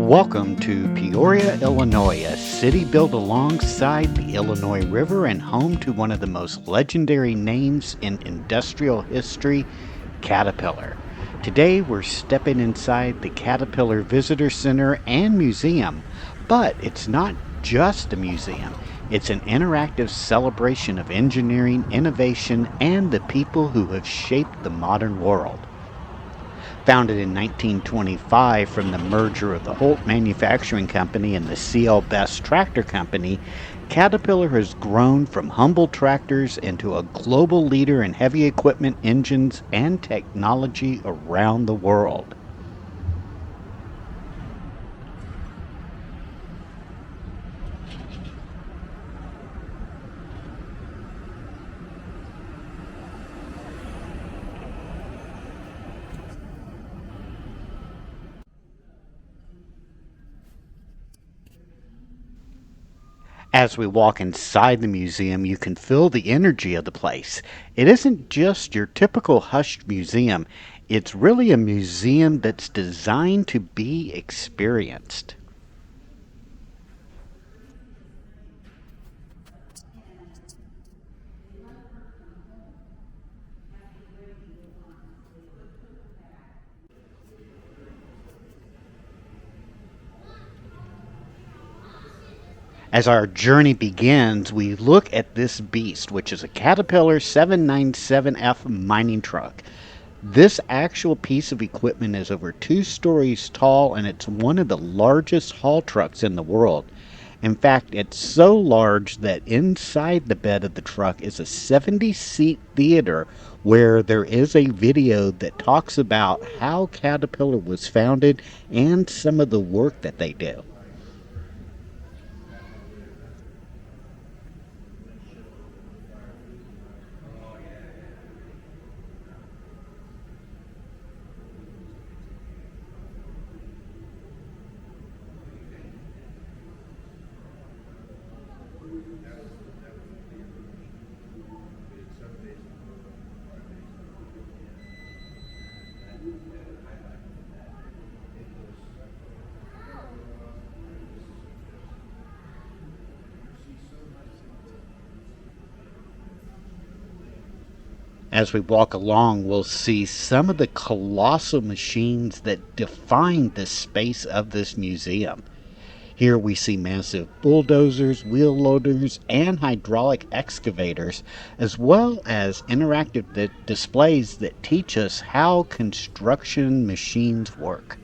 Welcome to Peoria, Illinois, a city built alongside the Illinois River and home to one of the most legendary names in industrial history, Caterpillar. Today we're stepping inside the Caterpillar Visitor Center and Museum, but it's not just a museum. It's an interactive celebration of engineering, innovation, and the people who have shaped the modern world. Founded in 1925 from the merger of the Holt Manufacturing Company and the CL Best Tractor Company, Caterpillar has grown from humble tractors into a global leader in heavy equipment, engines, and technology around the world. As we walk inside the museum, you can feel the energy of the place. It isn't just your typical hushed museum, it's really a museum that's designed to be experienced. As our journey begins, we look at this beast, which is a Caterpillar 797F mining truck. This actual piece of equipment is over 2 stories tall and it's one of the largest haul trucks in the world. In fact, it's so large that inside the bed of the truck is a 70-seat theater where there is a video that talks about how Caterpillar was founded and some of the work that they do. As we walk along, we'll see some of the colossal machines that define the space of this museum. Here we see massive bulldozers, wheel loaders, and hydraulic excavators, as well as interactive displays that teach us how construction machines work.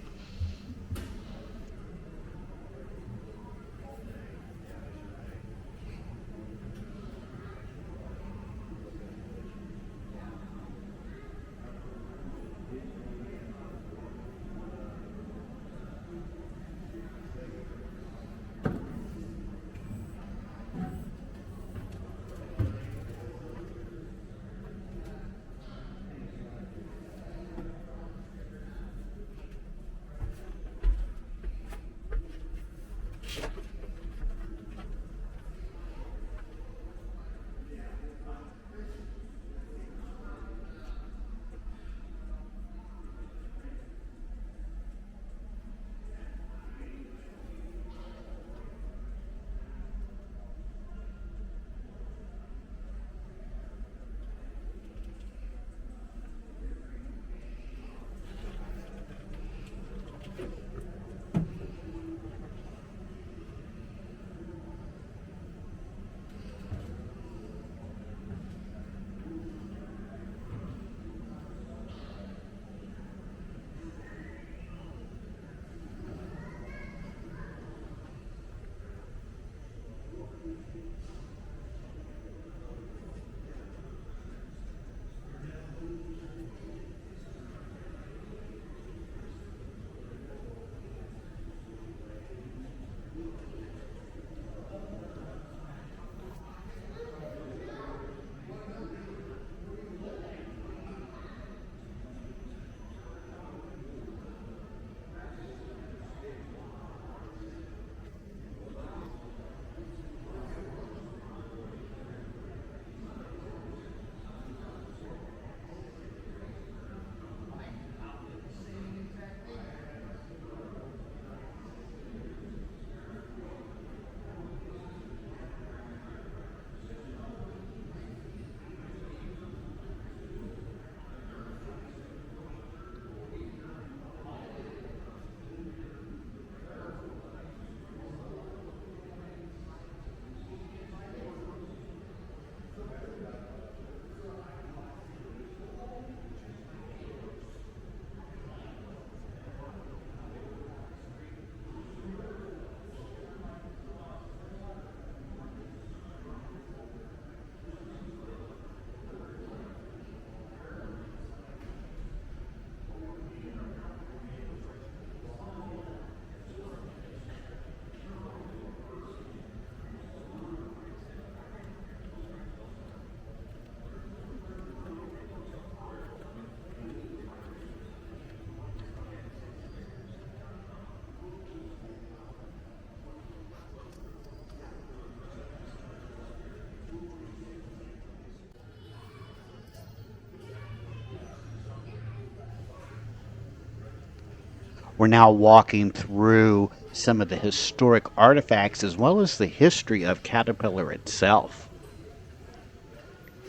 We're now walking through some of the historic artifacts as well as the history of Caterpillar itself.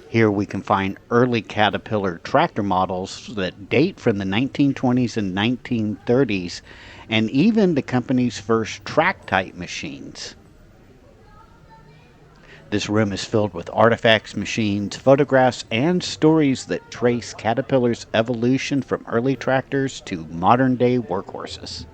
Here we can find early Caterpillar tractor models that date from the 1920s and 1930s, and even the company's first track-type machines. This room is filled with artifacts, machines, photographs, and stories that trace Caterpillar's evolution from early tractors to modern-day workhorses.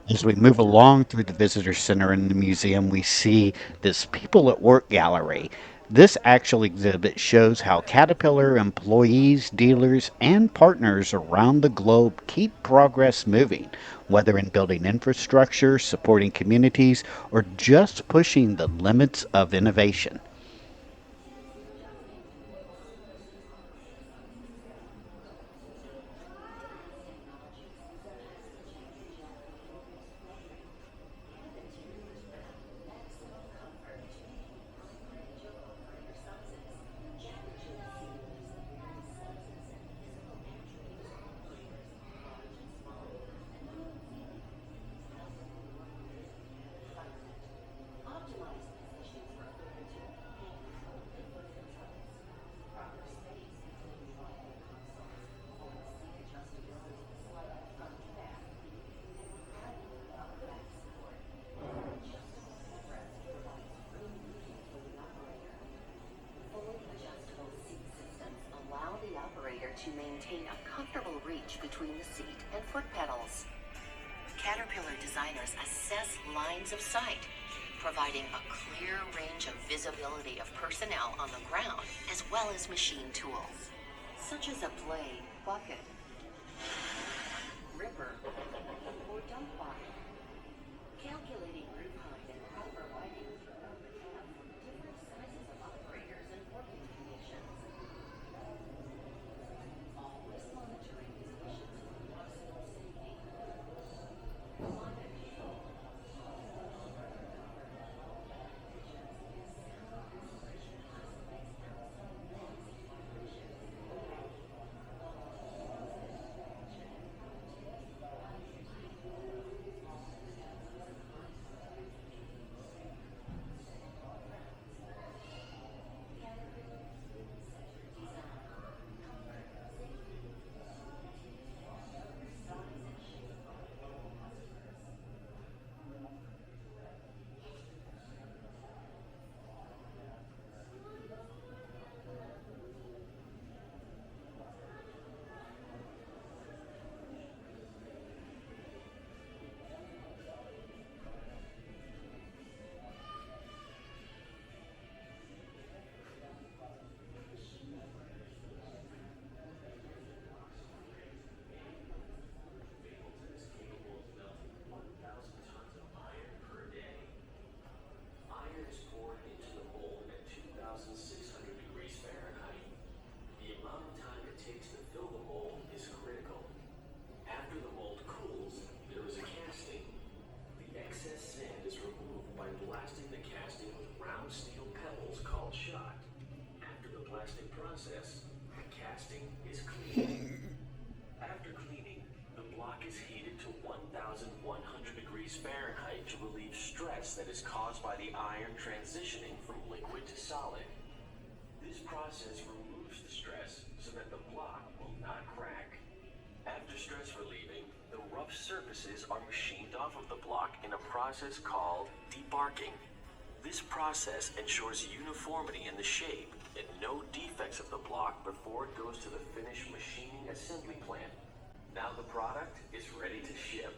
As we move along through the visitor center in the museum, we see this People at Work gallery. This actual exhibit shows how Caterpillar employees, dealers, and partners around the globe keep progress moving, whether in building infrastructure, supporting communities, or just pushing the limits of innovation. Fully adjustable seat systems allow the operator to maintain a comfortable reach between the seat and foot pedals. Caterpillar designers assess lines of sight, providing a clear range of visibility of personnel on the ground as well as machine tools, such as a blade, bucket, ripper, or dump body. Calculating roof height and proper lighting throughout the cab for different sizes of operators and working conditions. Always monitoring conditions for maximum safety. After cleaning, the block is heated to 1,100 degrees Fahrenheit to relieve stress that is caused by the iron transitioning from liquid to solid. This process removes the stress so that the block will not crack. After stress relieving, the rough surfaces are machined off of the block in a process called debarking. This process ensures uniformity in the shape and no defects of the block before it goes to the finished machining assembly plant. Now the product is ready to ship.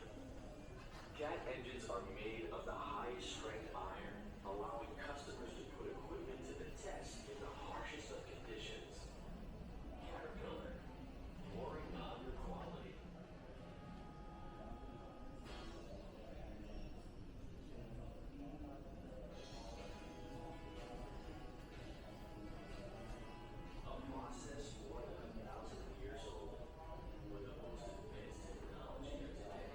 Cat engines are made of the highest strength iron, allowing customers to put equipment to the test in the harshest of conditions. Caterpillar, pouring on the quality. A process more than 1,000 years old, with the most advanced technology of today.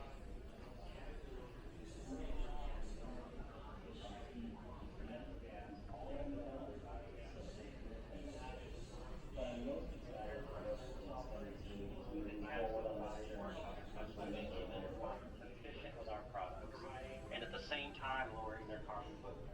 Caterpillar produces major casting from the highest strength. With our products, and at the same time lowering their carbon footprint.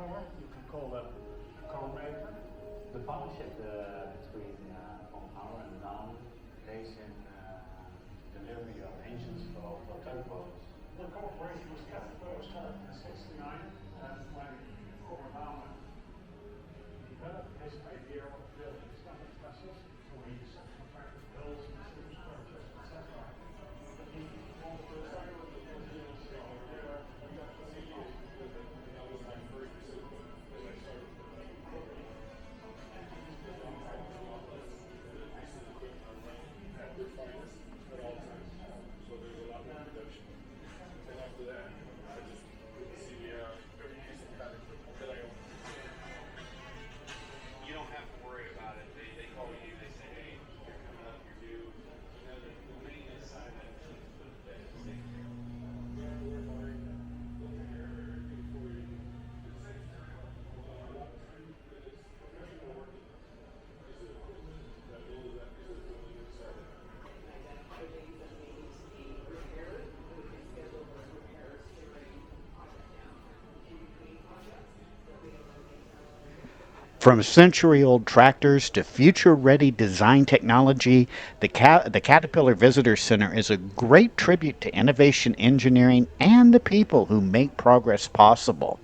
lawnmower. You can call that a car maker. The partnership between Power and Dam based in delivery of engines for tugboats. The cooperation was started in '69 when Power developed his idea of building standard vessels. So he subcontracted bills and ships, purchase, etc. But he wanted to start with the engineers there. You don't have to worry about it. They call you, they say, hey, coming up, you're due. You know, the maintenance side of that is for the day. From century-old tractors to future-ready design technology, the Caterpillar Visitor Center is a great tribute to innovation engineering and the people who make progress possible.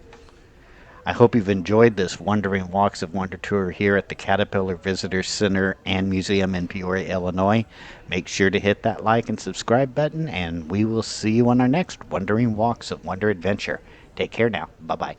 I hope you've enjoyed this Wandering Walks of Wonder tour here at the Caterpillar Visitor Center and Museum in Peoria, Illinois. Make sure to hit that like and subscribe button, and we will see you on our next Wandering Walks of Wonder adventure. Take care now. Bye-bye.